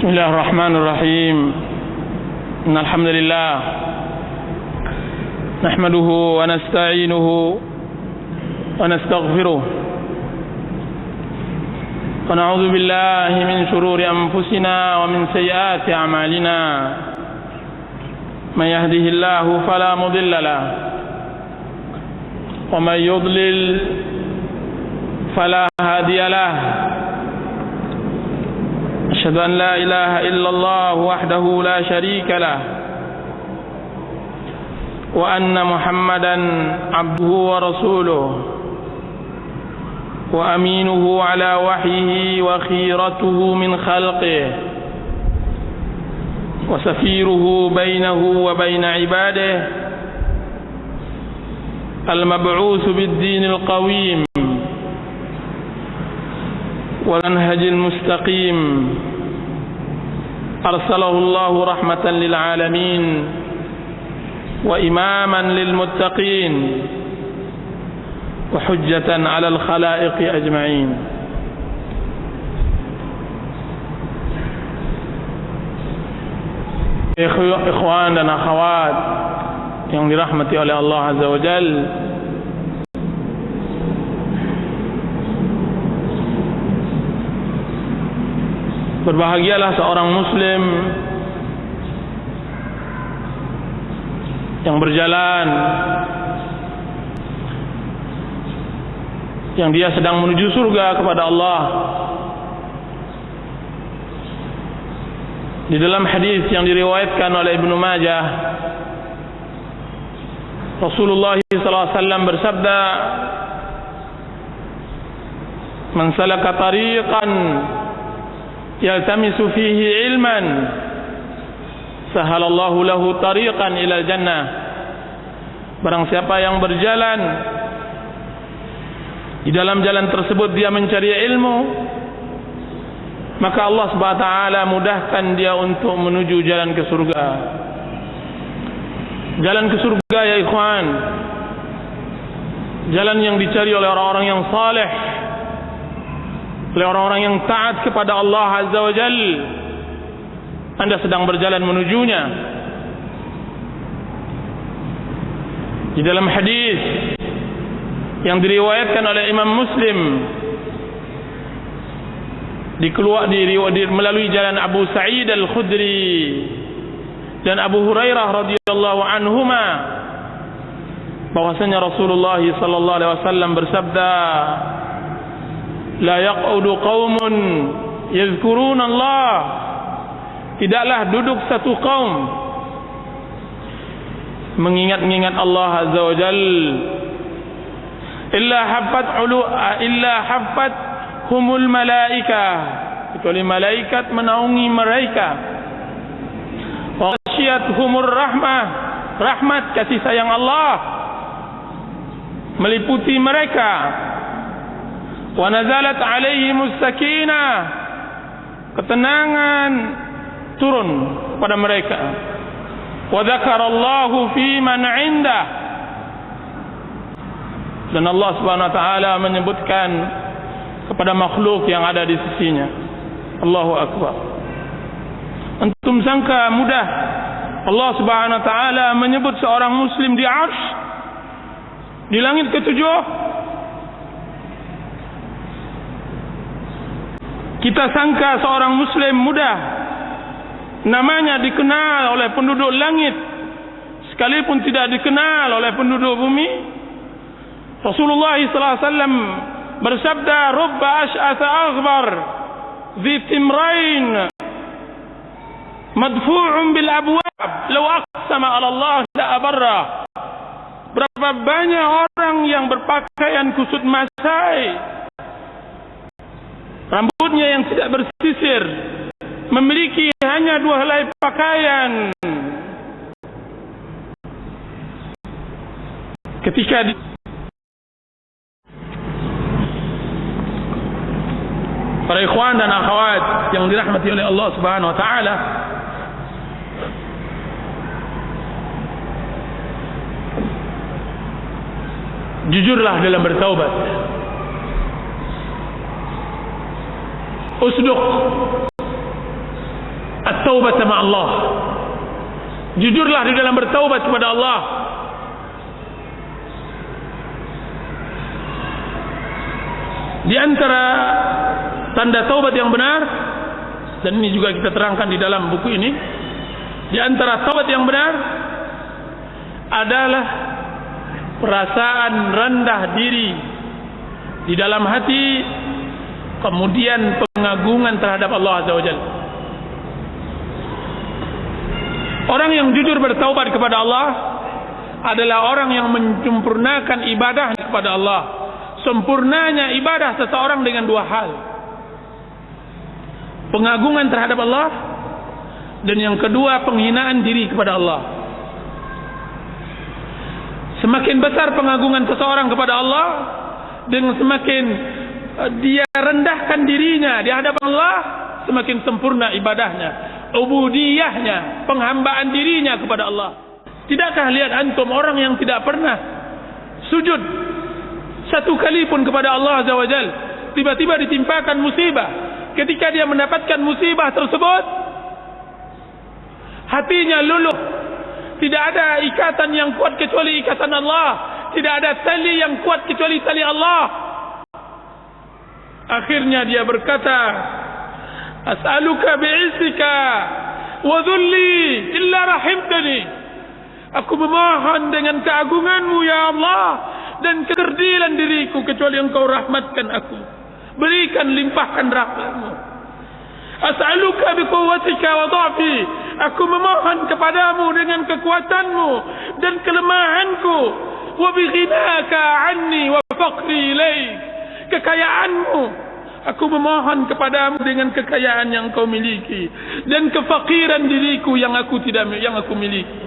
بسم الله الرحمن الرحيم إن الحمد لله نحمده ونستعينه ونستغفره ونعوذ بالله من شرور أنفسنا ومن سيئات أعمالنا من يهده الله فلا مضل له ومن يضلل فلا هادي له أشهد أن لا إله إلا الله وحده لا شريك له وأن محمدا عبده ورسوله وأمينه على وحيه وخيرته من خلقه وسفيره بينه وبين عباده المبعوث بالدين القويم والمنهج المستقيم أرسله الله رحمة للعالمين وإماما للمتقين وحجة على الخلائق أجمعين. Ikhwan dan akhwat yang dirahmati oleh Allah Azza wa Jalla, berbahagialah seorang muslim yang berjalan, yang dia sedang menuju surga kepada Allah. Di dalam hadis yang diriwayatkan oleh Ibnu Majah, Rasulullah SAW bersabda, "Man salaka tariqan yaltamisu fihi ilman sahalallahu lahu tariqan ilal jannah." Barang siapa yang berjalan, di dalam jalan tersebut dia mencari ilmu, maka Allah Subhanahu wa taala mudahkan dia untuk menuju jalan ke surga. Jalan ke surga ya ikhwan, jalan yang dicari oleh orang-orang yang saleh, oleh orang-orang yang taat kepada Allah Azza wa Jalla. Anda sedang berjalan menujunya. Di dalam hadis yang diriwayatkan oleh Imam Muslim, melalui jalan Abu Sa'id Al-Khudri dan Abu Hurairah radhiyallahu anhuma, bahwasanya Rasulullah sallallahu alaihi wasallam bersabda, "La yaq'udu qaumun yadhkuruna Allah." Tidaklah duduk satu kaum mengingat-ingat Allah Azza wa Jalla, illa haffat humul malaikah, kecuali malaikat menaungi mereka. Wa ghasyiyat humur rahmah, rahmat kasih sayang Allah meliputi mereka. Wa nazalat alaihimus sakinah, ketenangan turun pada mereka. Wa dzakarallahu fi man 'indah, dan Allah Subhanahu wa taala menyebutkan kepada makhluk yang ada di sisinya. Allahu Akbar. Antum sangka mudah Allah Subhanahu wa taala menyebut seorang muslim di arsy, di langit ketujuh? Kita sangka seorang muslim mudah namanya dikenal oleh penduduk langit, sekalipun tidak dikenal oleh penduduk bumi. Rasulullah SAW bersabda, "Rubba ash'atha aghbar dhi timrain madfu'un bil abwab law aqsama 'ala Allah la abarra." Berapa banyak orang yang berpakaian kusut masai, rambutnya yang tidak bersisir, memiliki hanya 2 helai pakaian, ketika para ikhwan dan akhwat yang dirahmati oleh Allah Subhanahu wa taala, jujurlah dalam bertaubat. Usduq taubat sama Allah. Jujurlah di dalam bertaubat kepada Allah. Di antara tanda taubat yang benar, dan ini juga kita terangkan di dalam buku ini, di antara taubat yang benar adalah perasaan rendah diri di dalam hati, kemudian pengagungan terhadap Allah Azza wa Jalla. Orang yang jujur bertaubat kepada Allah adalah orang yang menyempurnakan ibadahnya kepada Allah. Sempurnanya ibadah seseorang dengan dua hal: pengagungan terhadap Allah, dan yang kedua penghinaan diri kepada Allah. Semakin besar pengagungan seseorang kepada Allah, dan semakin dia rendahkan dirinya di hadapan Allah, semakin sempurna ibadahnya, ubudiyahnya, penghambaan dirinya kepada Allah. Tidakkah lihat antum orang yang tidak pernah sujud satu kali pun kepada Allah Azza wa Jal, tiba-tiba ditimpakan musibah. Ketika dia mendapatkan musibah tersebut, hatinya luluh. Tidak ada ikatan yang kuat kecuali ikatan Allah. Tidak ada tali yang kuat kecuali tali Allah. Akhirnya dia berkata, as'aluka bi'izzika wa dhulli illa rahimtani. Aku memohon dengan keagunganmu ya Allah dan kekerdilan diriku, kecuali engkau rahmatkan aku, berikan, limpahkan rahmatmu. As'aluka biquwwatika wa dha'fi. Aku memohon kepadamu dengan kekuatanmu dan kelemahanku. Wa bighinaka anni wa faqri ilaik. Kekayaanmu, aku memohon kepadamu dengan kekayaan yang kau miliki, dan kefakiran diriku yang aku miliki.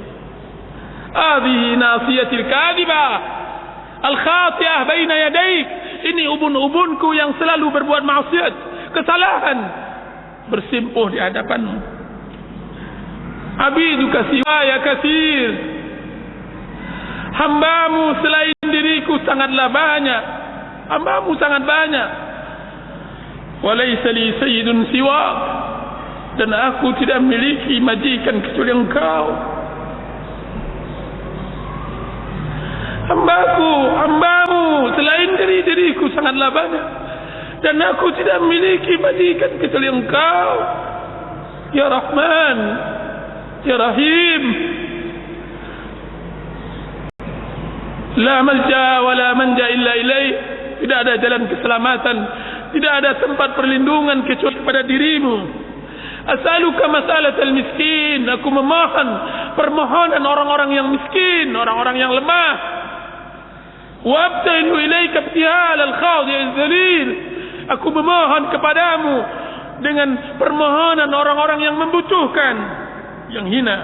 Hadhihi nasiyatil kadhibah al-khati'ah baina yadaik. Ini ubun-ubunku yang selalu berbuat maksiat, kesalahan, bersimpuh di hadapanmu. Abiduka siwaya kasir. Hambamu selain diriku sangatlah banyak. Hambamu sangat banyak. Walaysa li sayyidun siwak. Dan aku tidak memiliki majikan kecuali engkau. Hambamu selain dari diriku sangatlah banyak, dan aku tidak memiliki majikan kecuali engkau. Ya Rahman, Ya Rahim. La malja wa la manja illa ilaih. Tidak ada jalan keselamatan, tidak ada tempat perlindungan kecuali kepada dirimu. As'aluka mas'alatal miskin. Aku memohon permohonan orang-orang yang miskin, orang-orang yang lemah. Wa abtahilu ilaika ibtihal al-khadi al-dhalil. Aku memohon kepadamu dengan permohonan orang-orang yang membutuhkan, yang hina.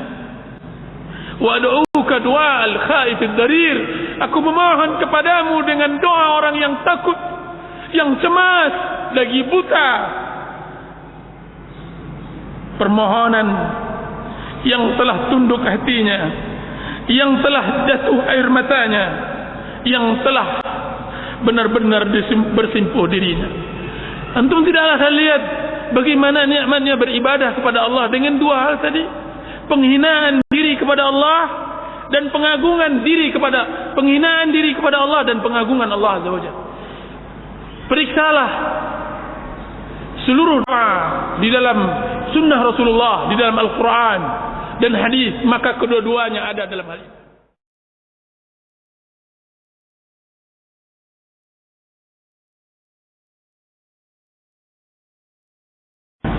Wa ad'uka du'a al-khaif ad-darir. Aku memohon kepadamu dengan doa orang yang takut, yang cemas, lagi buta. Permohonan yang telah tunduk hatinya, yang telah jatuh air matanya, yang telah benar-benar bersimpuh dirinya. Antum tidaklah lihat bagaimana nikmatnya beribadah kepada Allah dengan dua hal tadi: penghinaan diri kepada Allah dan penghinaan diri kepada Allah dan pengagungan Allah Azza wa Jalla. Periksalah seluruh doa di dalam sunnah Rasulullah, di dalam Al-Quran dan hadis, maka kedua-duanya ada dalam hal ini.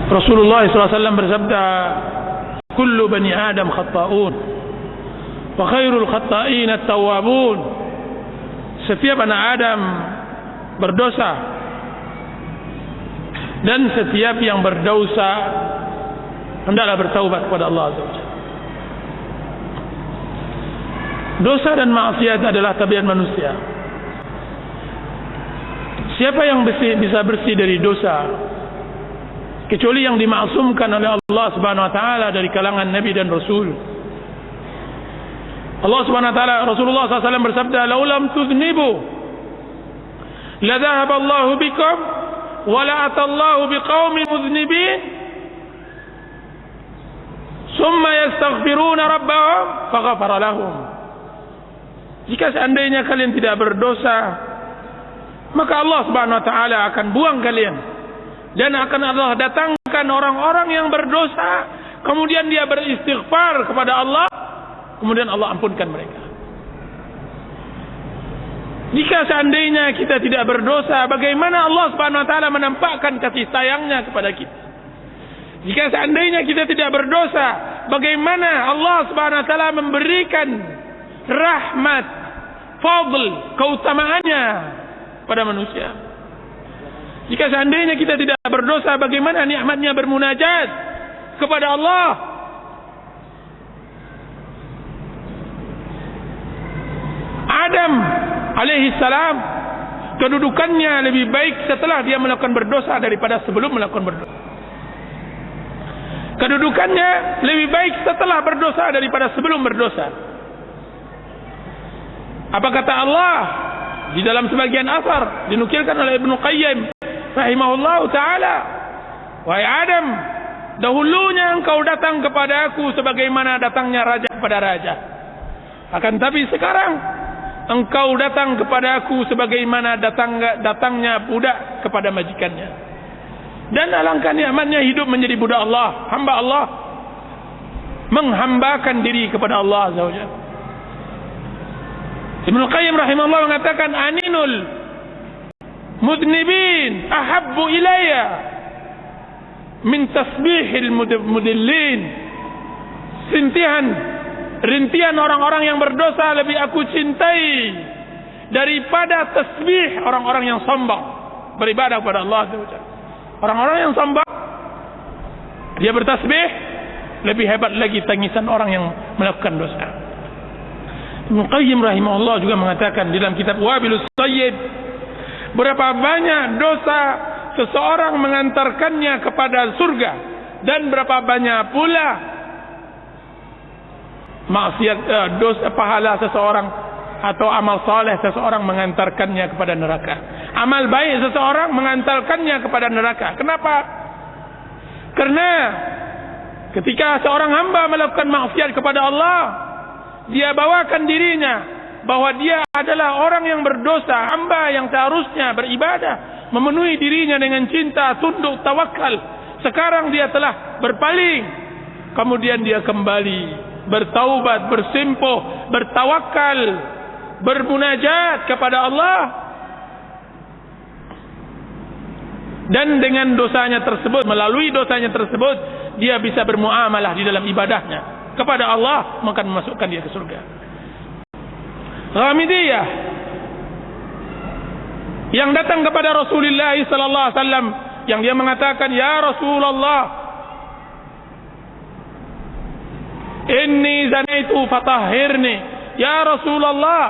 Rasulullah SAW bersabda, kullu bani Adam khatta'un wa khairul khatta'in at-tawwabun. Setiap anak Adam berdosa, dan setiap yang berdosa hendaklah bertaubat kepada Allah Azza wa Jalla. Dosa dan maksiat adalah tabiat manusia. Siapa yang bisa bersih dari dosa kecuali yang dimaksumkan oleh Allah Subhanahu wa taala dari kalangan nabi dan rasul? Allah Subhanahu wa taala, Rasulullah SAW bersabda, "Lau lam tuznibu la dhahaba Allahu bikum wa la atallahu biqaumin muznibin." summa yastaghfiruna rabbahum faghfara lahum. Jika seandainya kalian tidak berdosa, maka Allah Subhanahu wa taala akan buang kalian dan akan Allah datangkan orang-orang yang berdosa, kemudian dia beristighfar kepada Allah, kemudian Allah ampunkan mereka. Jika seandainya kita tidak berdosa, bagaimana Allah Subhanahu wa taala menampakkan kasih sayangnya kepada kita? Jika seandainya kita tidak berdosa, bagaimana Allah Subhanahu wa taala memberikan rahmat, fadl, keutamaannya pada manusia? Jika seandainya kita tidak berdosa, bagaimana nikmatnya bermunajat kepada Allah? Adam alaihi salam, kedudukannya lebih baik setelah dia melakukan berdosa daripada sebelum melakukan berdosa. Kedudukannya lebih baik setelah berdosa daripada sebelum berdosa. Apa kata Allah di dalam sebagian asar dinukilkan oleh Ibnu Qayyim rahimahullahu taala? Wahai Adam, dahulunya engkau datang kepada aku sebagaimana datangnya raja kepada raja. Akan tapi sekarang engkau datang kepada aku sebagaimana datangnya budak kepada majikannya. Dan alangkah nikmatnya hidup menjadi budak Allah, hamba Allah, menghambakan diri kepada Allah Azza wa Jalla. Ibnu Qayyim rahimahullah mengatakan, aninul mudnibin ahabbu ilayya min tasbihil mudillin. Rintihan orang-orang yang berdosa lebih aku cintai daripada tasbih orang-orang yang sombong beribadah kepada Allah Azza wa Jalla. Orang-orang yang sombong, dia bertasbih, lebih hebat lagi tangisan orang yang melakukan dosa. Ibnu Qayyim rahimahullah juga mengatakan di dalam kitab Wabilus Sayyid, berapa banyak dosa seseorang mengantarkannya kepada surga, dan berapa banyak pula maksiat, dosa, pahala seseorang atau amal saleh seseorang mengantarkannya kepada neraka. Amal baik seseorang mengantarkannya kepada neraka. Kenapa? Karena ketika seorang hamba melakukan maksiat kepada Allah, dia bawakan dirinya bahwa dia adalah orang yang berdosa, hamba yang seharusnya beribadah, memenuhi dirinya dengan cinta, tunduk, tawakal. Sekarang dia telah berpaling, kemudian dia kembali bertaubat, bersimpuh, bertawakal, bermunajat kepada Allah. Dan dengan dosanya tersebut, melalui dosanya tersebut, dia bisa bermuamalah di dalam ibadahnya kepada Allah, maka memasukkan dia ke surga. Ghamidiyah yang datang kepada Rasulullah sallallahu alaihi wasallam, yang dia mengatakan, ya Rasulullah, inni zanaitu fatahhirni. Ya Rasulullah,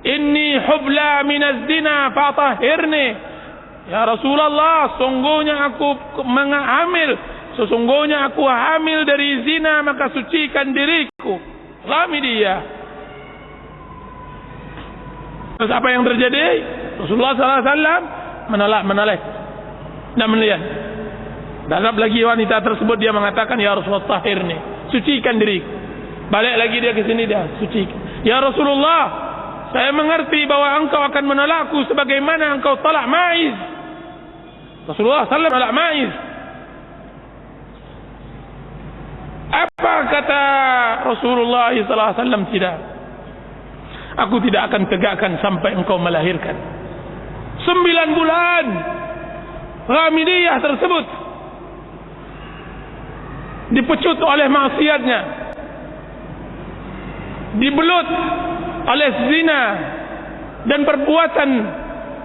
inni hubla minaz zina fatahhirni. Ya Rasulullah, sungguhnya aku hamil, sesungguhnya aku hamil dari zina, maka sucikan diriku. Ghamidiyah. Terus apa yang terjadi? Rasulullah SAW menolak, tidak melihat. Datang lagi wanita tersebut, dia mengatakan, ya Rasulullah, tahirni, sucikan diriku. Balik lagi dia ke sini, dia sucikan. Ya Rasulullah, saya mengerti bahwa engkau akan menolakku sebagaimana engkau tolak Ma'iz. Rasulullah SAW menolak Ma'iz. Apa kata Rasulullah SAW? Tidak, aku tidak akan tegakkan sampai engkau melahirkan. 9 bulan Ghamidiyah tersebut dipecut oleh maksiatnya, dibelut oleh zina dan perbuatan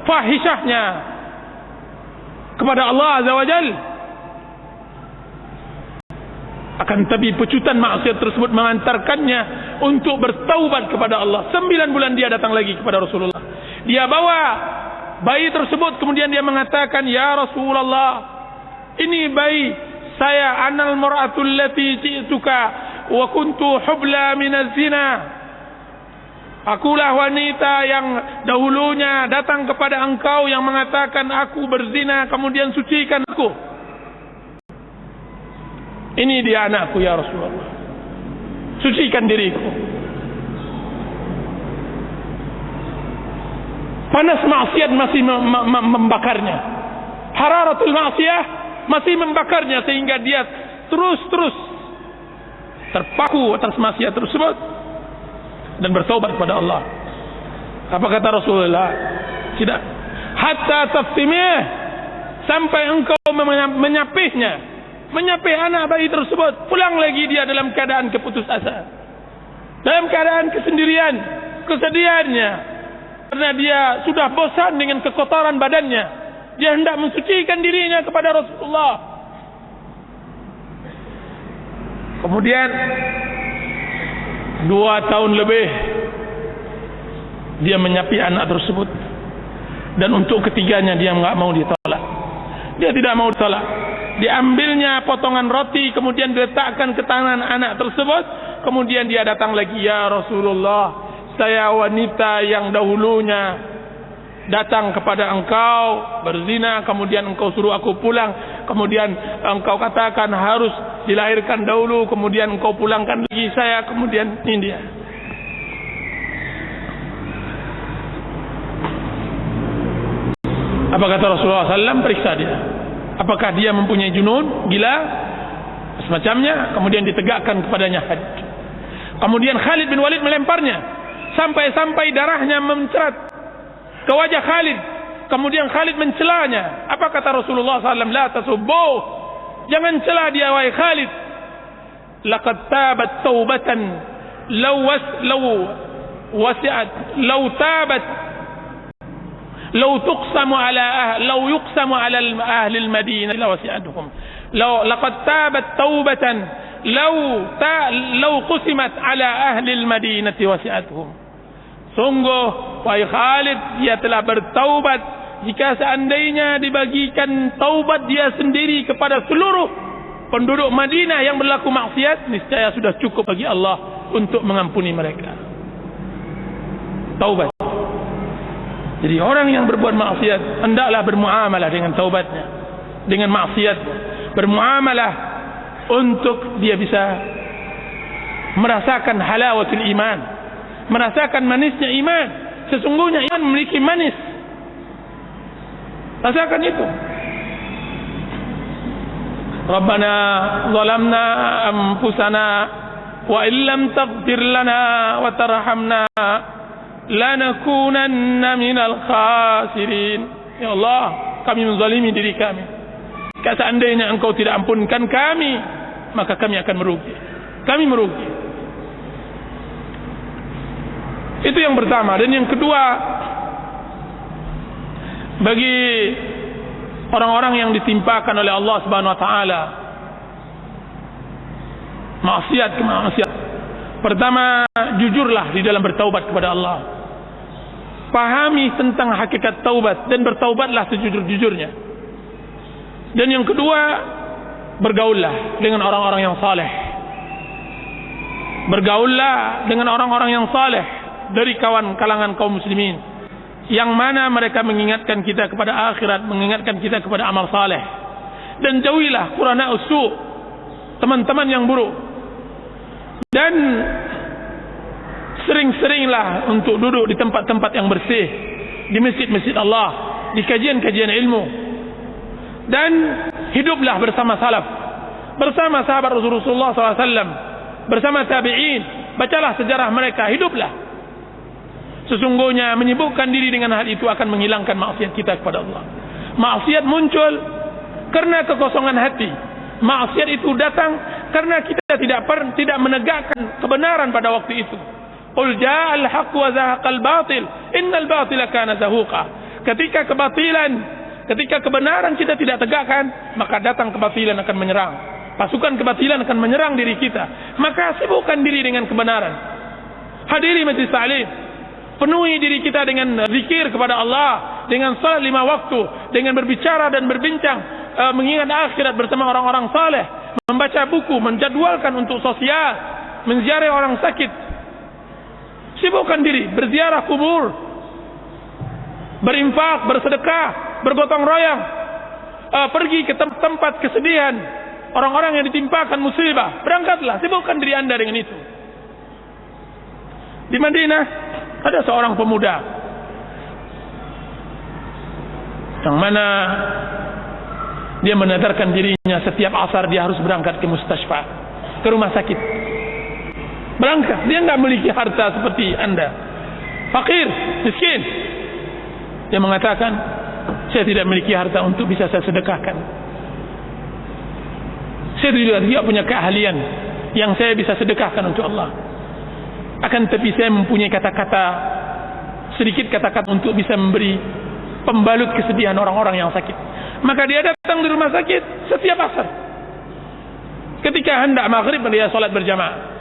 fahishahnya kepada Allah Azza wa Jalla. Akan tapi pecutan maksiat tersebut mengantarkannya untuk bertaubat kepada Allah. 9 bulan dia datang lagi kepada Rasulullah. Dia bawa bayi tersebut, kemudian dia mengatakan, ya Rasulullah, ini bayi saya, anal mar'atul lati ji'tuka wa kuntu hubla minaz zina. Akulah wanita yang dahulunya datang kepada engkau yang mengatakan aku berzina, kemudian sucikan aku. Ini dia anakku ya Rasulullah, sucikan diriku. Panas maksiat masih membakarnya, hararatul maksiyah masih membakarnya, sehingga dia terus terpaku atas maksiat tersebut dan bertaubat kepada Allah. Apa kata Rasulullah? Tidak, hatta taftimih, sampai engkau menyapih anak bayi tersebut. Pulang lagi dia dalam keadaan keputus asa, dalam keadaan kesendirian, kesedihannya, karena dia sudah bosan dengan kekotoran badannya. Dia hendak mensucikan dirinya kepada Rasulullah. Kemudian 2 tahun lebih dia menyapi anak tersebut, dan untuk ketiganya dia enggak mau ditolak. Dia tidak mau ditolak. Diambilnya potongan roti, kemudian diletakkan ke tangan anak tersebut. Kemudian dia datang lagi, ya Rasulullah, saya wanita yang dahulunya datang kepada engkau berzina, kemudian engkau suruh aku pulang, kemudian engkau katakan harus dilahirkan dahulu, kemudian engkau pulangkan lagi saya, kemudian ini dia. Apa kata Rasulullah SAW? Periksa dia, apakah dia mempunyai junun, gila, semacamnya. Kemudian ditegakkan kepadanya had. Kemudian Khalid bin Walid melemparnya sampai darahnya mencerat ke wajah Khalid. Kemudian Khalid mencelanya. Apa kata Rasulullah SAW? La tasubbu, jangan cela dia wahai Khalid. Laqad tabat taubatan law tabat law yuqsamu ala ahli al-Madinah la wasi'atuhum. Laqad tabat taubatan law qusimat ala ahli al-Madinah wasi'atuhum. Sungguh wahai Khalid, dia telah bertaubat. Jika seandainya dibagikan taubat dia sendiri kepada seluruh penduduk Madinah yang berlaku maksiat, niscaya sudah cukup bagi Allah untuk mengampuni mereka. Taubat. Jadi orang yang berbuat maksiat hendaklah bermuamalah dengan taubatnya, dengan maksiatnya, bermuamalah untuk dia bisa merasakan halawatul iman, merasakan manisnya iman. Sesungguhnya iman memiliki manis. Rasakan itu. Rabbana zalamna anfusana wa illam taghfir lana wa tarhamna lanakunanna minal khasirin. Ya Allah, kami menzalimi diri kami. Jika seandainya engkau tidak ampunkan kami, maka kami akan merugi. Kami merugi. Itu yang pertama. Dan yang kedua, bagi orang-orang yang ditimpakan oleh Allah Subhanahu wa taala maksiat ke maksiat, pertama, jujurlah di dalam bertaubat kepada Allah. Pahami tentang hakikat taubat dan bertaubatlah sejujur-jujurnya. Dan yang kedua, bergaullah dengan orang-orang yang saleh. Bergaullah dengan orang-orang yang saleh dari kalangan kaum muslimin, yang mana mereka mengingatkan kita kepada akhirat, mengingatkan kita kepada amal saleh. Dan jauhilah qurana usu, teman-teman yang buruk. Dan sering-seringlah untuk duduk di tempat-tempat yang bersih, di masjid-masjid Allah, di kajian-kajian ilmu. Dan hiduplah bersama salaf, bersama sahabat Rasulullah SAW, bersama tabi'in. Bacalah sejarah mereka, hiduplah. Sesungguhnya menyibukkan diri dengan hal itu akan menghilangkan maksiat kita kepada Allah. Maksiat muncul karena kekosongan hati. Maksiat itu datang karena kita tidak menegakkan kebenaran pada waktu itu. Qul ja'al haqq wa zahaqal batil, innal batila kana zahuqa. Ketika kebenaran kita tidak tegakkan, maka datang kebatilan akan menyerang. Pasukan kebatilan akan menyerang diri kita. Maka sibukkan diri dengan kebenaran. Hadiri majlis ta'lim. Penuhi diri kita dengan zikir kepada Allah, dengan salat 5 waktu, dengan berbicara dan berbincang, mengingat akhirat bersama orang-orang saleh, membaca buku, menjadwalkan untuk sosial, menziarah orang sakit. Sibukkan diri, berziarah kubur, berinfak, bersedekah, bergotong royong, pergi ke tempat kesedihan orang-orang yang ditimpakan musibah. Berangkatlah, sibukkan diri Anda dengan itu. Di Madinah ada seorang pemuda yang mana dia menadarkan dirinya setiap asar dia harus berangkat ke mustasfa, ke rumah sakit. Berangkat, dia enggak memiliki harta seperti Anda, fakir, miskin. Dia mengatakan, saya tidak memiliki harta untuk bisa saya sedekahkan. Saya tidak punya keahlian yang saya bisa sedekahkan untuk Allah. Akan tetapi saya mempunyai kata-kata, sedikit kata-kata untuk bisa memberi pembalut kesedihan orang-orang yang sakit. Maka dia datang di rumah sakit setiap asar. Ketika hendak maghrib dia salat berjamaah.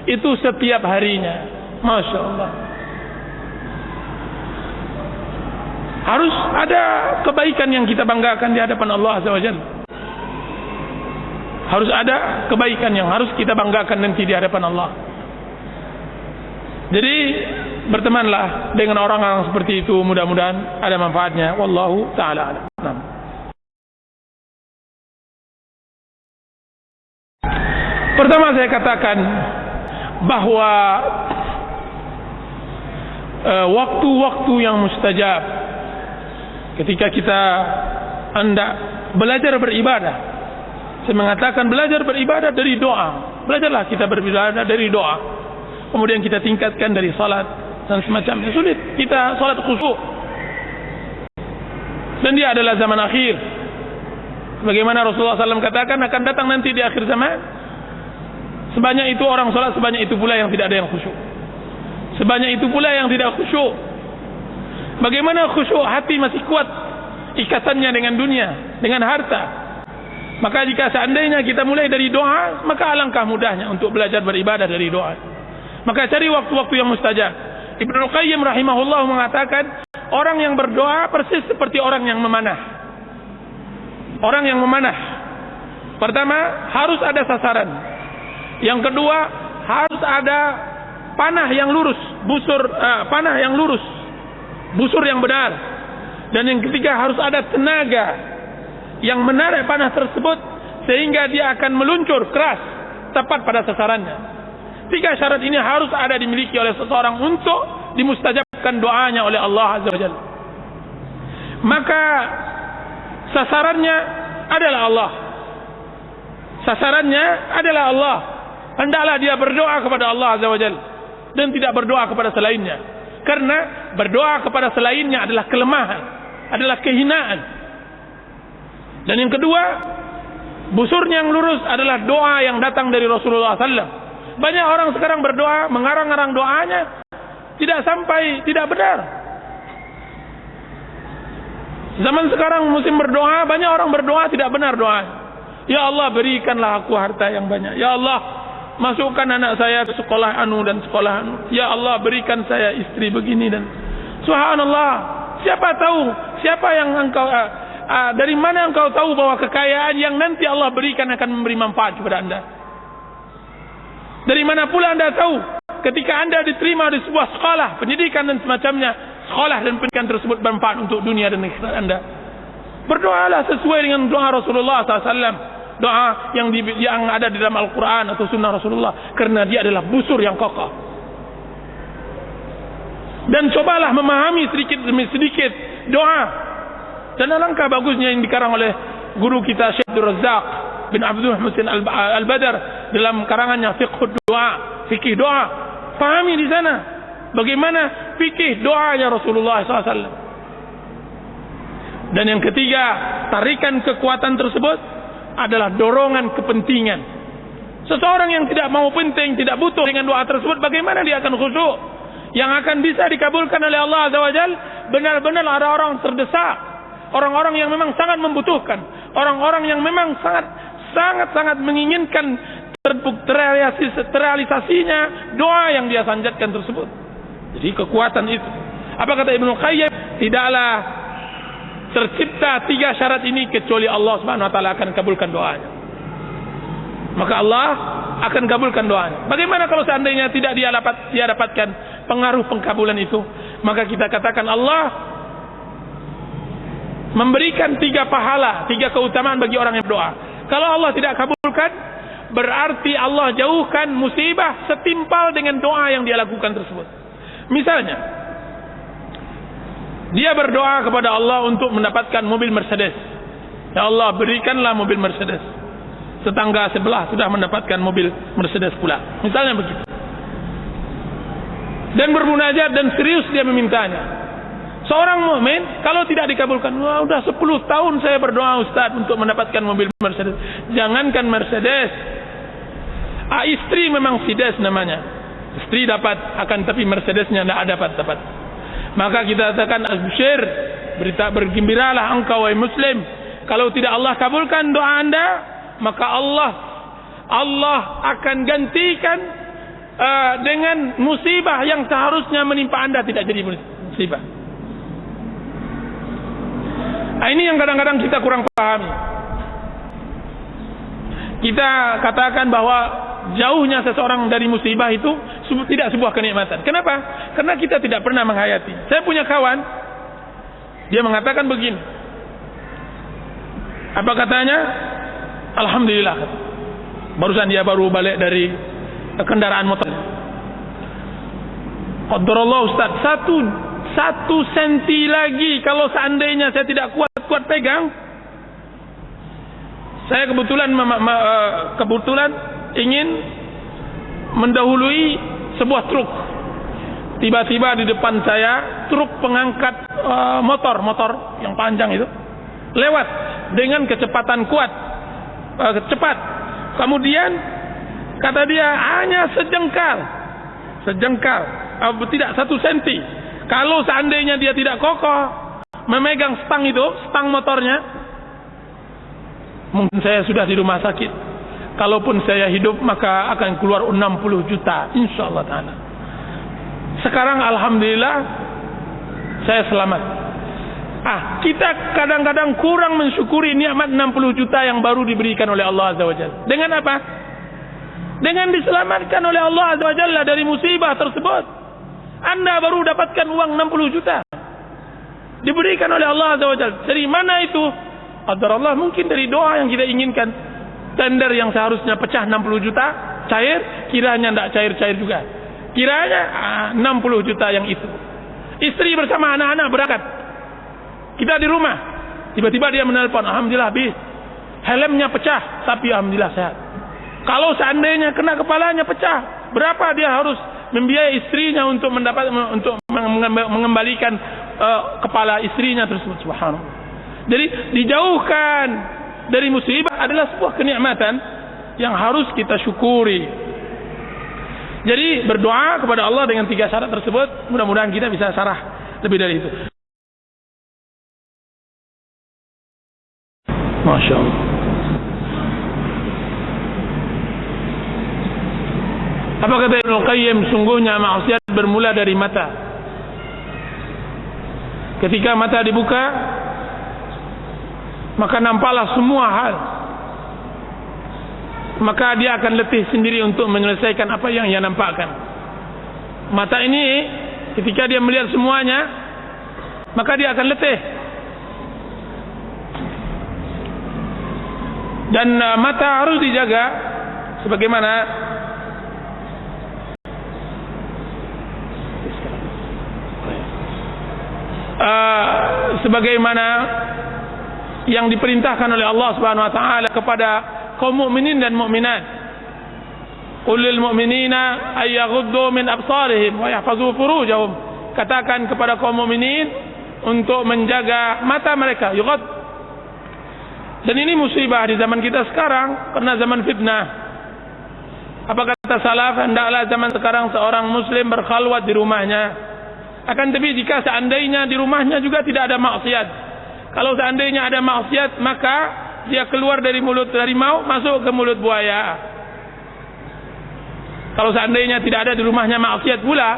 Itu setiap harinya. Masya Allah. Harus ada kebaikan yang kita banggakan di hadapan Allah Azza wa Jalla. Harus ada kebaikan yang harus kita banggakan nanti di hadapan Allah. Jadi bertemanlah dengan orang-orang seperti itu, mudah-mudahan ada manfaatnya. Wallahu ta'ala a'lam. Pertama saya katakan bahwa waktu-waktu yang mustajab ketika kita hendak belajar beribadah. Saya mengatakan belajar beribadah dari doa. Belajarlah kita beribadah dari doa. Kemudian kita tingkatkan dari salat dan semacamnya. Sulit kita salat khusyuk. Dan dia adalah zaman akhir. Bagaimana Rasulullah SAW katakan akan datang nanti di akhir zaman. Sebanyak itu orang salat, sebanyak itu pula yang tidak ada yang khusyuk. Sebanyak itu pula yang tidak khusyuk. Bagaimana khusyuk? Hati masih kuat ikatannya dengan dunia, dengan harta. Maka jika seandainya kita mulai dari doa, maka alangkah mudahnya untuk belajar beribadah dari doa. Maka cari waktu-waktu yang mustajab. Ibnu Qayyim rahimahullah mengatakan, orang yang berdoa persis seperti orang yang memanah. Orang yang memanah, pertama harus ada sasaran. Yang kedua harus ada panah yang lurus, panah yang lurus, busur yang benar. Dan yang ketiga harus ada tenaga yang menarik panah tersebut sehingga dia akan meluncur keras tepat pada sasarannya. 3 syarat ini harus ada dimiliki oleh seseorang untuk dimustajabkan doanya oleh Allah Azza wa Jalla. Maka sasarannya adalah Allah. Sasarannya adalah Allah. Hendaklah dia berdoa kepada Allah Azza wa Jalla dan tidak berdoa kepada selainnya. Karena berdoa kepada selainnya adalah kelemahan, adalah kehinaan. Dan yang kedua, busurnya yang lurus adalah doa yang datang dari Rasulullah SAW. Banyak orang sekarang berdoa, mengarang-arang doanya, tidak sampai, tidak benar. Zaman sekarang musim berdoa, banyak orang berdoa tidak benar doa. Ya Allah, berikanlah aku harta yang banyak. Ya Allah, masukkan anak saya ke sekolah anu dan sekolah anu. Ya Allah, berikan saya istri begini dan subhanallah. Siapa tahu, siapa yang engkau dari mana engkau tahu bahwa kekayaan yang nanti Allah berikan akan memberi manfaat kepada Anda? Dari mana pula Anda tahu ketika Anda diterima di sebuah sekolah pendidikan dan semacamnya, sekolah dan pendidikan tersebut bermanfaat untuk dunia dan akhirat Anda? Berdoalah sesuai dengan doa Rasulullah SAW, doa yang ada di dalam Al-Quran atau Sunnah Rasulullah, karena dia adalah busur yang kokoh. Dan cobalah memahami sedikit demi sedikit doa. Dan alangkah bagusnya yang dikarang oleh guru kita Syekh Abdul Razak bin Abdul Muhsin Al-Badar dalam karangannya fikih doa. Pahami di sana bagaimana fikih doanya Rasulullah SAW. Dan yang ketiga, tarikan kekuatan tersebut adalah dorongan kepentingan. Seseorang yang tidak mau penting, tidak butuh dengan doa tersebut, bagaimana dia akan khusyuk? Yang akan bisa dikabulkan oleh Allah Azza wa Jalla benar-benar ada orang terdesak, orang-orang yang memang sangat membutuhkan, orang-orang yang memang sangat menginginkan terrealisasinya doa yang dia sanjatkan tersebut. Jadi kekuatan itu. Apa kata Ibnu Qayyim? Tidaklah tercipta 3 syarat ini kecuali Allah Subhanahu wa taala akan kabulkan doanya. Maka Allah akan kabulkan doanya. Bagaimana kalau seandainya tidak dia dapatkan pengaruh pengkabulan itu? Maka kita katakan Allah memberikan 3 pahala, 3 keutamaan bagi orang yang berdoa. Kalau Allah tidak kabulkan kabulkan, berarti Allah jauhkan musibah setimpal dengan doa yang dia lakukan tersebut. Misalnya, dia berdoa kepada Allah untuk mendapatkan mobil Mercedes. Ya Allah, berikanlah mobil Mercedes. Tetangga sebelah sudah mendapatkan mobil Mercedes pula. Misalnya begitu. Dan bermunajat dan serius dia memintanya. Seorang mukmin kalau tidak dikabulkan, wah, udah 10 tahun saya berdoa Ustaz untuk mendapatkan mobil Mercedes. Jangankan Mercedes, istri memang Fides namanya. Istri dapat, akan tapi Mercedesnya tidak dapat. Maka kita katakan absyir, berita bergembiralah engkau wahai muslim. Kalau tidak Allah kabulkan doa anda, maka Allah akan gantikan dengan musibah yang seharusnya menimpa anda tidak jadi musibah. Ini yang kadang-kadang kita kurang pahami. Kita katakan bahwa jauhnya seseorang dari musibah itu tidak sebuah kenikmatan. Kenapa? Karena kita tidak pernah menghayati. Saya punya kawan, dia mengatakan begini. Apa katanya? Alhamdulillah. Barusan dia baru balik dari kendaraan motor. Qadarullah Ustaz, satu senti lagi kalau seandainya saya tidak kuat pegang. Saya kebetulan ingin mendahului sebuah truk. Tiba-tiba di depan saya truk pengangkat motor yang panjang itu lewat dengan kecepatan kuat, cepat. Kemudian kata dia hanya sejengkal, tidak 1 senti. Kalau seandainya dia tidak kokoh memegang stang motornya, mungkin saya sudah di rumah sakit. Kalaupun saya hidup maka akan keluar 60 juta insyaallah ta'ala. Sekarang alhamdulillah saya selamat. Kita kadang-kadang kurang mensyukuri nikmat 60 juta yang baru diberikan oleh Allah Azza wa Jalla. Dengan apa? Dengan diselamatkan oleh Allah Azza wa Jalla dari musibah tersebut. Anda baru dapatkan uang 60 juta diberikan oleh Allah Azza wa Jalla. Dari mana itu? Qadarullah, mungkin dari doa yang kita inginkan. Tender yang seharusnya pecah 60 juta cair, kiranya tidak cair-cair juga. Kiranya 60 juta yang itu. Istri bersama anak-anak berangkat. Kita di rumah. Tiba-tiba dia menelpon, alhamdulillah habis. Helmnya pecah, tapi alhamdulillah sehat. Kalau seandainya kena kepalanya pecah, berapa dia harus membiayai istrinya untuk mengembalikan kepala istrinya tersebut? Subhanallah. Jadi dijauhkan dari musibah adalah sebuah kenikmatan yang harus kita syukuri. Jadi berdoa kepada Allah dengan 3 syarat tersebut, mudah-mudahan kita bisa sarah lebih dari itu. Masya Allah. Apa kata Ibnu Qayyim? Sungguhnya maksiat bermula dari mata. Ketika mata dibuka, maka nampaklah semua hal. Maka dia akan letih sendiri untuk menyelesaikan apa yang ia nampakkan. Mata ini ketika dia melihat semuanya, maka dia akan letih. Dan mata harus dijaga sebagaimana yang diperintahkan oleh Allah Subhanahu wa taala kepada kaum mukminin dan mukminat. Qul lil mu'minina ay yaghuddu min absarihim wa yahfazu furujahum. Katakan kepada kaum mukminin untuk menjaga mata mereka, yughad. Dan ini musibah di zaman kita sekarang karena zaman fitnah. Apa kata salaf? Hendaklah zaman sekarang seorang muslim berkhalwat di rumahnya. Akan tapi jika seandainya di rumahnya juga tidak ada maksiat. Kalau seandainya ada maksiat, maka dia keluar dari mulut harimau masuk ke mulut buaya. Kalau seandainya tidak ada di rumahnya maksiat pula,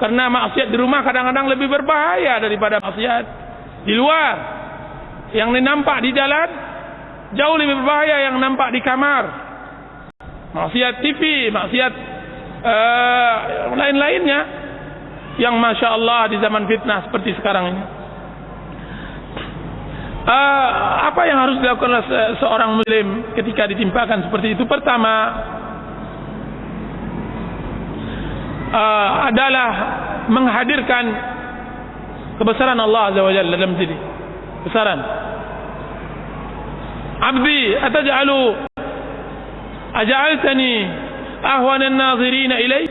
karena maksiat di rumah kadang-kadang lebih berbahaya daripada maksiat di luar. Yang nampak di jalan jauh lebih berbahaya yang nampak di kamar. Maksiat TV, maksiat lain-lainnya yang Masya Allah di zaman fitnah seperti sekarang ini. Apa yang harus dilakukan oleh seorang muslim ketika ditimpakan seperti itu? Pertama adalah menghadirkan kebesaran Allah Azza wa Jalla dalam diri. Besaran. Abdi aja'altani ahwanan nazirina ilaih.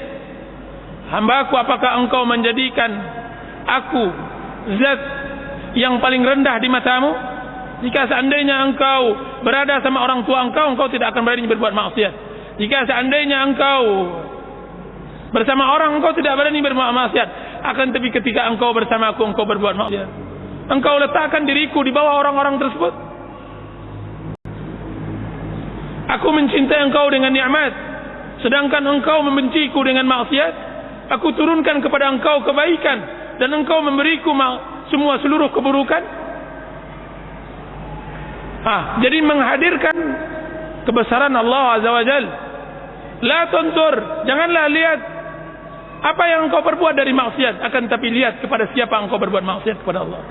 Hambaku, apakah engkau menjadikan aku zat yang paling rendah di matamu? Jika seandainya engkau berada sama orang tua engkau tidak akan berani berbuat maksiat. Jika seandainya engkau bersama orang, engkau tidak berani berbuat maksiat. Akan tetapi ketika engkau bersama aku, engkau berbuat maksiat. Engkau letakkan diriku di bawah orang-orang tersebut. Aku mencintai engkau dengan nikmat, sedangkan engkau membenciku dengan maksiat. Aku turunkan kepada engkau kebaikan dan engkau memberiku seluruh keburukan. Jadi menghadirkan kebesaran Allah Azza wa Jal. La tuntur, janganlah lihat apa yang engkau perbuat dari maksiat, akan tapi lihat kepada siapa engkau berbuat maksiat kepada Allah.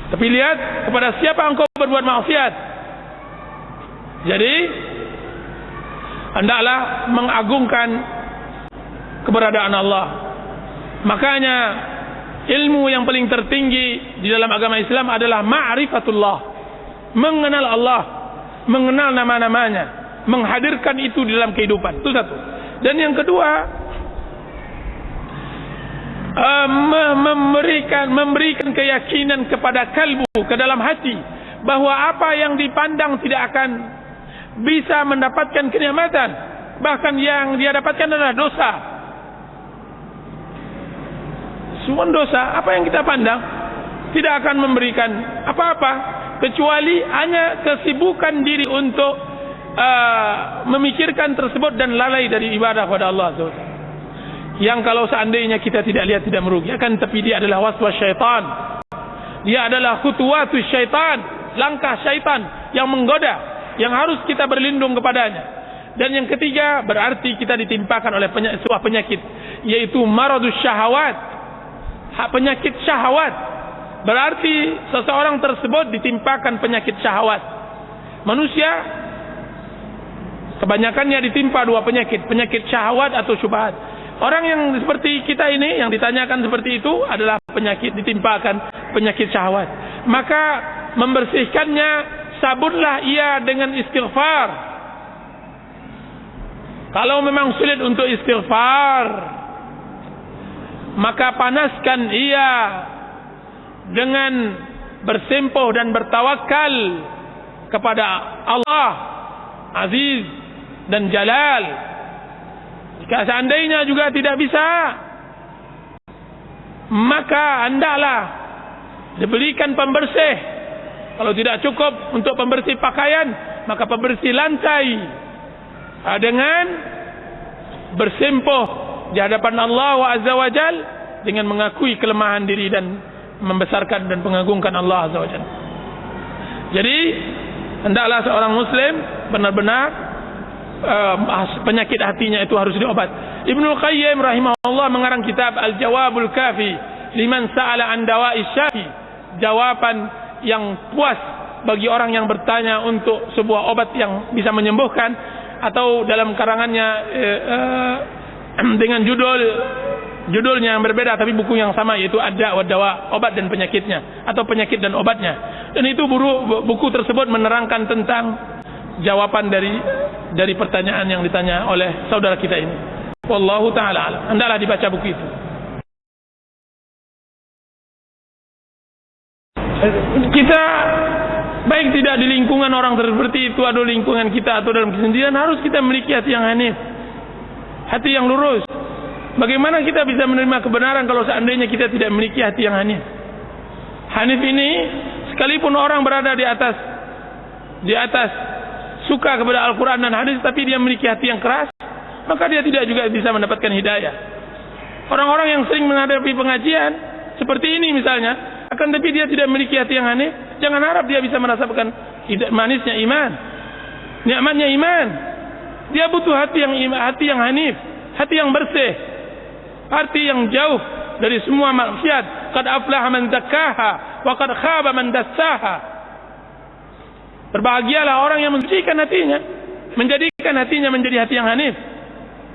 Tapi lihat kepada siapa engkau berbuat maksiat. Jadi hendaklah mengagungkan keberadaan Allah. Makanya ilmu yang paling tertinggi di dalam agama Islam adalah ma'rifatullah, mengenal Allah, mengenal nama-namanya, menghadirkan itu di dalam kehidupan. Itu satu. Dan yang kedua, memberikan keyakinan kepada kalbu, ke dalam hati, bahwa apa yang dipandang tidak akan bisa mendapatkan kenikmatan, bahkan yang dia dapatkan adalah dosa. Semua dosa, apa yang kita pandang tidak akan memberikan apa-apa, kecuali hanya kesibukan diri untuk memikirkan tersebut dan lalai dari ibadah kepada Allah SWT. Yang kalau seandainya kita tidak lihat tidak merugi, akan tapi dia adalah waswas syaitan. Dia adalah khutuwatus syaitan, langkah syaitan yang menggoda, yang harus kita berlindung kepadanya. Dan yang ketiga, berarti kita ditimpakan oleh sebuah penyakit, yaitu maradus syahawat, penyakit syahwat. Berarti seseorang tersebut ditimpakan penyakit syahwat. Manusia kebanyakannya ditimpa dua penyakit, penyakit syahwat atau syubhat. Orang yang seperti kita ini, yang ditanyakan seperti itu, adalah penyakit, ditimpakan penyakit syahwat. Maka membersihkannya, sabunlah ia dengan istighfar. Kalau memang sulit untuk istighfar, maka panaskan ia dengan bersempuh dan bertawakal kepada Allah Aziz dan Jalal. Jika seandainya juga tidak bisa, maka hendaklah diberikan pembersih. Kalau tidak cukup untuk pembersih pakaian, maka pembersih lantai dengan bersempuh di hadapan Allah Azza wa Jal, dengan mengakui kelemahan diri dan membesarkan dan mengagungkan Allah Azza wa Jalla. Jadi hendaklah seorang muslim benar-benar penyakit hatinya itu harus diobat. Ibnu Qayyim rahimahullah mengarang kitab Al-Jawabul Kafi liman sa'ala an dawa'is syafi, jawaban yang puas bagi orang yang bertanya untuk sebuah obat yang bisa menyembuhkan. Atau dalam karangannya dengan judulnya yang berbeda tapi buku yang sama, yaitu Ad-Da' wa Dawa, obat dan penyakitnya, atau penyakit dan obatnya. Dan itu buku tersebut menerangkan tentang jawaban dari pertanyaan yang ditanya oleh saudara kita ini. Wallahu ta'ala alam. Hendaklah dibaca buku itu. Kita baik tidak di lingkungan orang seperti itu, atau lingkungan kita, atau dalam kesendirian, harus kita memiliki hati yang hanif, hati yang lurus. Bagaimana kita bisa menerima kebenaran kalau seandainya kita tidak memiliki hati yang hanif? Hanif ini, sekalipun orang berada di atas suka kepada Al-Quran dan hadis, tapi dia memiliki hati yang keras, maka dia tidak juga bisa mendapatkan hidayah. Orang-orang yang sering menghadapi pengajian seperti ini misalnya, akan tapi dia tidak memiliki hati yang hanif, jangan harap dia bisa merasakan manisnya iman, nikmatnya iman. Dia butuh hati yang hanif, hati yang bersih, hati yang jauh dari semua maksiat. Qad aflaha man zakkaha wa qad khaba man dassaha. Berbahagialah orang yang mensucikan hatinya, menjadikan hatinya menjadi hati yang hanif.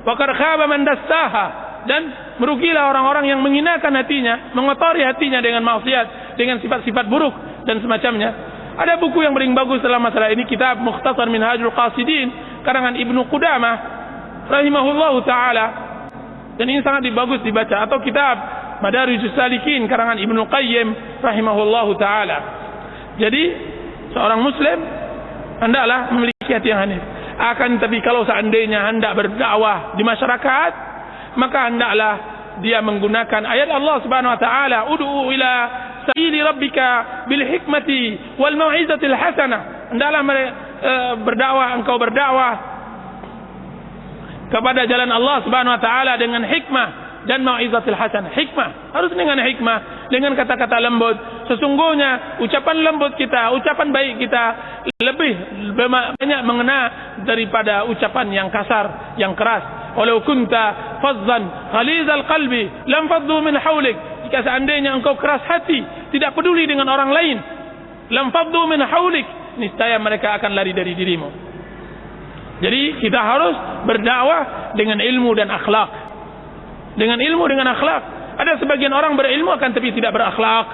Wa qad khaba man dassaha, dan merugilah orang-orang yang menghinakan hatinya, mengotori hatinya dengan maksiat, dengan sifat-sifat buruk dan semacamnya. Ada buku yang paling bagus dalam masalah ini, kitab Mukhtasar Minhajul Qasidin karangan Ibnu Qudamah rahimahullahu taala, dan ini sangat bagus dibaca, atau kitab Madarijus Salikin karangan Ibnu Qayyim rahimahullahu taala. Jadi seorang muslim hendaklah memiliki hati yang hanif. Akan tapi kalau seandainya hendak berdakwah di masyarakat, maka hendaklah dia menggunakan ayat Allah Subhanahu wa taala, ud'u ila sabili rabbika bil hikmati wal mau'izatil hasanah. Hendaklah engkau berdakwah kepada jalan Allah Subhanahu wa taala dengan hikmah dan mau'izatil hasanah. Hikmah harus dengan hikmah, dengan kata-kata lembut. Sesungguhnya ucapan lembut kita, ucapan baik kita lebih banyak mengena daripada ucapan yang kasar, yang keras. Walau kunta fazzan ghalizal qalbi lam faddu min hawlik. Jika seandainya engkau keras hati, tidak peduli dengan orang lain, lam faddu min hawlik, niscaya mereka akan lari dari dirimu. Jadi kita harus berdakwah dengan ilmu dan akhlak. Dengan ilmu, dengan akhlak. Ada sebagian orang berilmu akan tapi tidak berakhlak.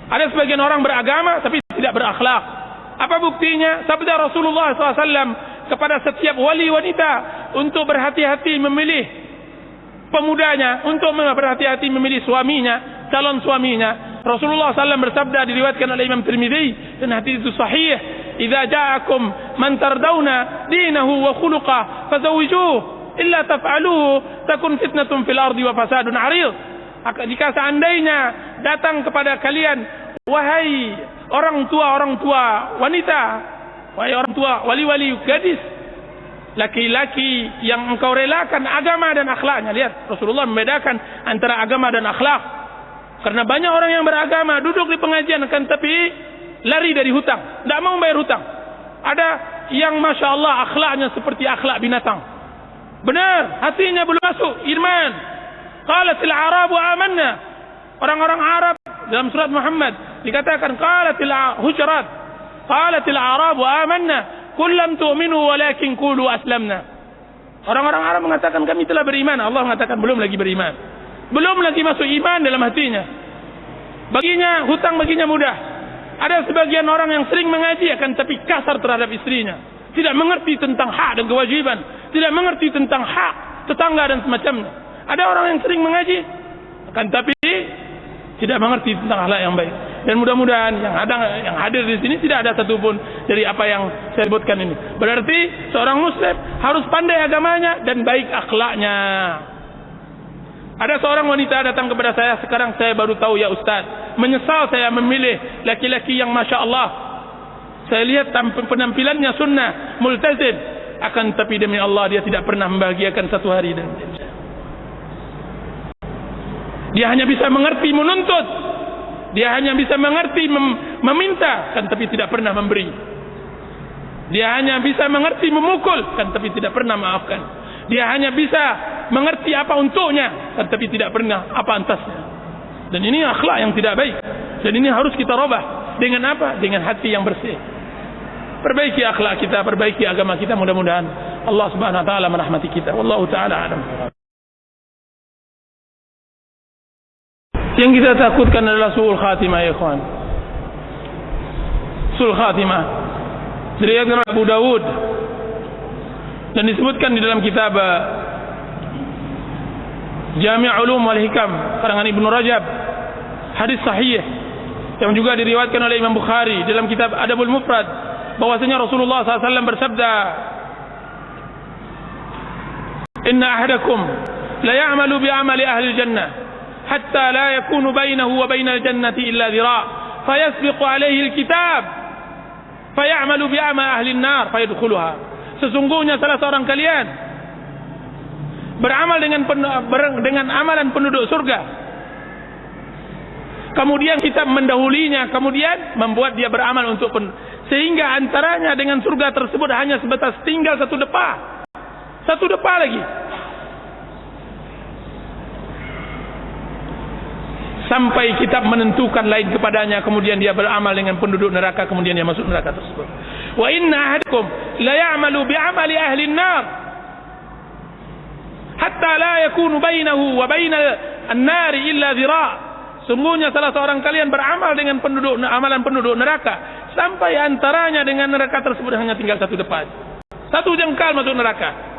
Ada sebagian orang beragama tapi tidak berakhlak. Apa buktinya? Sabda Rasulullah SAW kepada setiap wali wanita untuk berhati-hati memilih pemudanya, untuk berhati-hati memilih suaminya, calon suaminya. Rasulullah SAW bersabda, diriwayatkan oleh Imam Tirmidzi dan hadis itu sahih, "Idza ja'akum man tardawna dinahu wa khuluquhu fazawwijuhu, illa taf'aluhu takun fitnatun fil ardi wa fasadun 'arid." Jika seandainya datang kepada kalian, wahai orang tua wanita, wahai orang tua wali-wali gadis, laki-laki yang engkau relakan agama dan akhlaknya. Lihat, Rasulullah membedakan antara agama dan akhlak. Karena banyak orang yang beragama duduk di pengajian akan tapi lari dari hutang, tidak mau bayar hutang. Ada yang masya Allah akhlaknya seperti akhlak binatang. Benar, hatinya belum masuk iman. Qalatil Arabu amanna. Orang-orang Arab dalam surat Muhammad dikatakan qalatil Hujurat, qalatil Arabu amanna qul lam tu'minu walakin qulu aslamna. Orang-orang Arab mengatakan kami telah beriman. Allah mengatakan belum lagi beriman, belum lagi masuk iman dalam hatinya. Baginya hutang baginya mudah. Ada sebagian orang yang sering mengaji akan tapi kasar terhadap istrinya, tidak mengerti tentang hak dan kewajiban, tidak mengerti tentang hak tetangga dan semacamnya. Ada orang yang sering mengaji akan tapi tidak mengerti tentang akhlak yang baik. Dan mudah-mudahan yang hadir di sini tidak ada satupun dari apa yang saya sebutkan ini. Berarti seorang muslim harus pandai agamanya dan baik akhlaknya. Ada seorang wanita datang kepada saya, sekarang saya baru tahu, ya Ustaz, menyesal saya memilih laki-laki yang masya Allah. Saya lihat penampilannya sunnah, multazim, akan tapi demi Allah dia tidak pernah membahagiakan satu hari dan dia hanya bisa mengerti menuntut, dia hanya bisa mengerti meminta, kan tapi tidak pernah memberi. Dia hanya bisa mengerti memukul, kan tapi tidak pernah maafkan. Dia hanya bisa mengerti apa untuknya, kan tapi tidak pernah apa antasnya. Dan ini akhlak yang tidak baik. Dan ini harus kita robah. Dengan apa? Dengan hati yang bersih. Perbaiki akhlak kita, perbaiki agama kita. Mudah-mudahan Allah Subhanahu wa taala merahmati kita. Wallahu taala alam. Yang kita takutkan adalah su'ul khatimah, ya ikhwan. Su'ul khatimah diriwayatkan oleh Abu Dawud dan disebutkan di dalam kitab Jami' Ulum wal Hikam karangan Ibnu Rajab, hadis sahih yang juga diriwayatkan oleh Imam Bukhari dalam kitab Adabul Mufrad, bahwasanya Rasulullah SAW bersabda, "Inna ahadakum la ya'malu bi 'amali ahli jannah hatta la yakunu bainahu wa bainal jannati illa dhira' fayasbiqu alaihi alkitab fayamalu bi amali ahli an-nar fayadkhuluha." Sesungguhnya salah seorang kalian beramal dengan amalan penduduk surga, kemudian kitab mendahulinya, kemudian membuat dia beramal untuk sehingga antaranya dengan surga tersebut hanya sebatas tinggal satu depa lagi. sampai kitab menentukan lain kepadanya, kemudian dia beramal dengan penduduk neraka, kemudian dia masuk neraka tersebut. Wa inna ahadakum la ya'malu bi'amali ahli an-nar hatta la yakunu bainahu wa bainal an-nar illa dhira'. Sungguhnya salah seorang kalian beramal dengan amalan penduduk neraka sampai antaranya dengan neraka tersebut hanya tinggal satu depan, satu jengkal masuk neraka.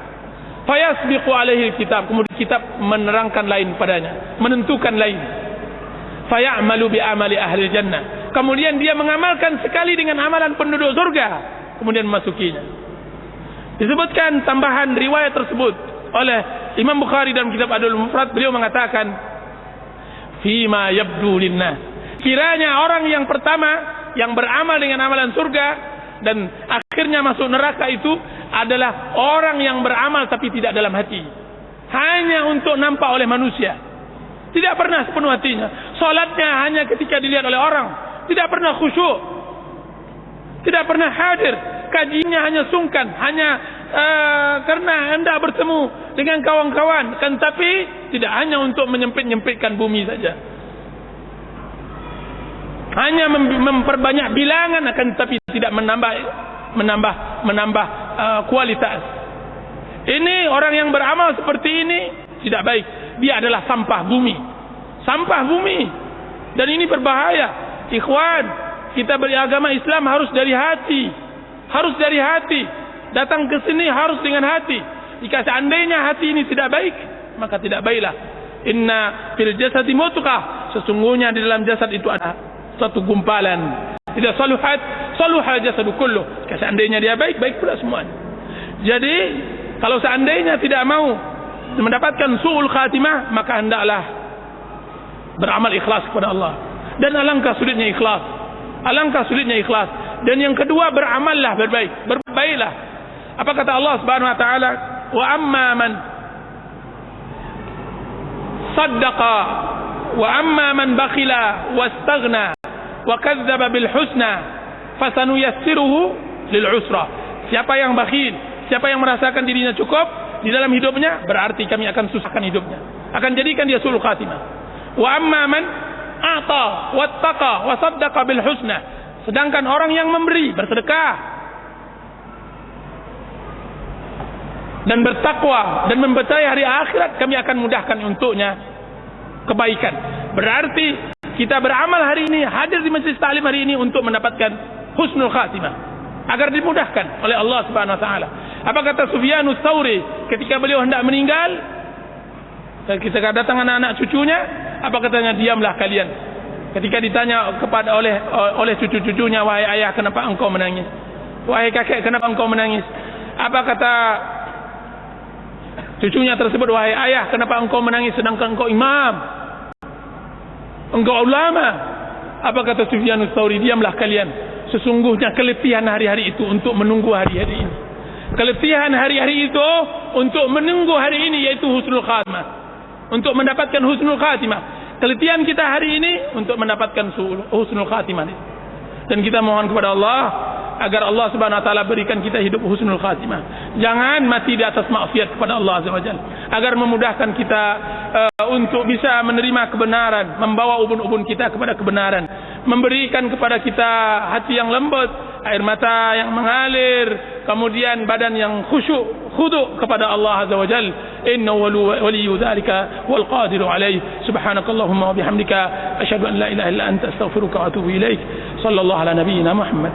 Fayasbiqu alaihi kitab, kemudian kitab menerangkan lain padanya, menentukan lain. Fayamalu bi amali ahli jannah, kemudian dia mengamalkan sekali dengan amalan penduduk surga, kemudian memasukinya. Disebutkan tambahan riwayat tersebut oleh Imam Bukhari dalam kitab Adul Mufrad. Beliau mengatakan fima yabdu linnas, kiranya orang yang pertama yang beramal dengan amalan surga dan akhirnya masuk neraka itu adalah orang yang beramal tapi tidak dalam hati, hanya untuk nampak oleh manusia, tidak pernah sepenuh hatinya. Salatnya hanya ketika dilihat oleh orang, tidak pernah khusyuk, tidak pernah hadir. Kajiannya hanya sungkan, hanya karena hendak bertemu dengan kawan-kawan, kan, tapi tidak hanya untuk menyempit-nyempitkan bumi saja, hanya memperbanyak bilangan, akan tapi tidak menambah kualitas. Ini orang yang beramal seperti ini tidak baik. Dia adalah sampah bumi, dan ini berbahaya. Ikhwan, kita beragama Islam harus dari hati, datang ke sini harus dengan hati. Jika seandainya hati ini tidak baik, maka tidak baiklah. Inna fil jasadi mudghah, sesungguhnya di dalam jasad itu ada satu gumpalan. Tidak saluhal jasadu kullu. Jika seandainya dia baik, baik pula semuanya. Jadi kalau seandainya tidak mau mendapatkan su'ul khatimah, maka hendaklah beramal ikhlas kepada Allah. Dan alangkah sulitnya ikhlas, Dan yang kedua, beramallah berbaiklah. Apa kata Allah Subhanahu wa taala? Wa amma man saddaqa wa amma man bakhila wastaghna wa kadzdzaba bil husna fasanuyassiruhu lil usra. Siapa yang bakhil, siapa yang merasakan dirinya cukup di dalam hidupnya, berarti kami akan susahkan hidupnya, akan jadikan dia sulul khatimah. Wa amma man a'ta wattaqa wa saddaqa bil husna, sedangkan orang yang memberi, bersedekah dan bertakwa dan mempercayai hari akhirat, kami akan mudahkan untuknya kebaikan. Berarti kita beramal hari ini, hadir di majlis ta'lim hari ini untuk mendapatkan husnul khatimah, agar dimudahkan oleh Allah Subhanahu wa taala. Apa kata Sufyanus Tsauri ketika beliau hendak meninggal? Kita datang anak-anak cucunya, apa katanya? Diamlah kalian. Ketika ditanya kepada oleh cucu-cucunya, wahai ayah, kenapa engkau menangis? Wahai kakek, kenapa engkau menangis? Apa kata cucunya tersebut? Wahai ayah, kenapa engkau menangis sedangkan engkau imam, engkau ulama? Apa kata Sufyanus Tsauri? Diamlah kalian. Sesungguhnya keletihan hari-hari itu untuk menunggu hari-hari ini. Keletihan hari-hari itu untuk menunggu hari ini, yaitu husnul khatimah, untuk mendapatkan husnul khatimah. Keletihan kita hari ini untuk mendapatkan husnul khatimah. Dan kita mohon kepada Allah agar Allah Subhanahu wa taala berikan kita hidup husnul khatimah. Jangan mati di atas maksiat kepada Allah Azza wa Jalla, agar memudahkan kita untuk bisa menerima kebenaran, membawa ubun-ubun kita kepada kebenaran, memberikan kepada kita hati yang lembut, air mata yang mengalir, kemudian badan yang khusyuk kepada Allah Azza wa Jalla. Innahu waliyyu dzalika wal qadiru alaihi. Subhanakallahumma wa bihamdika asyhadu an la ilaha illa anta astaghfiruka wa atubu ilaik. Sallallahu ala nabiyyina Muhammad.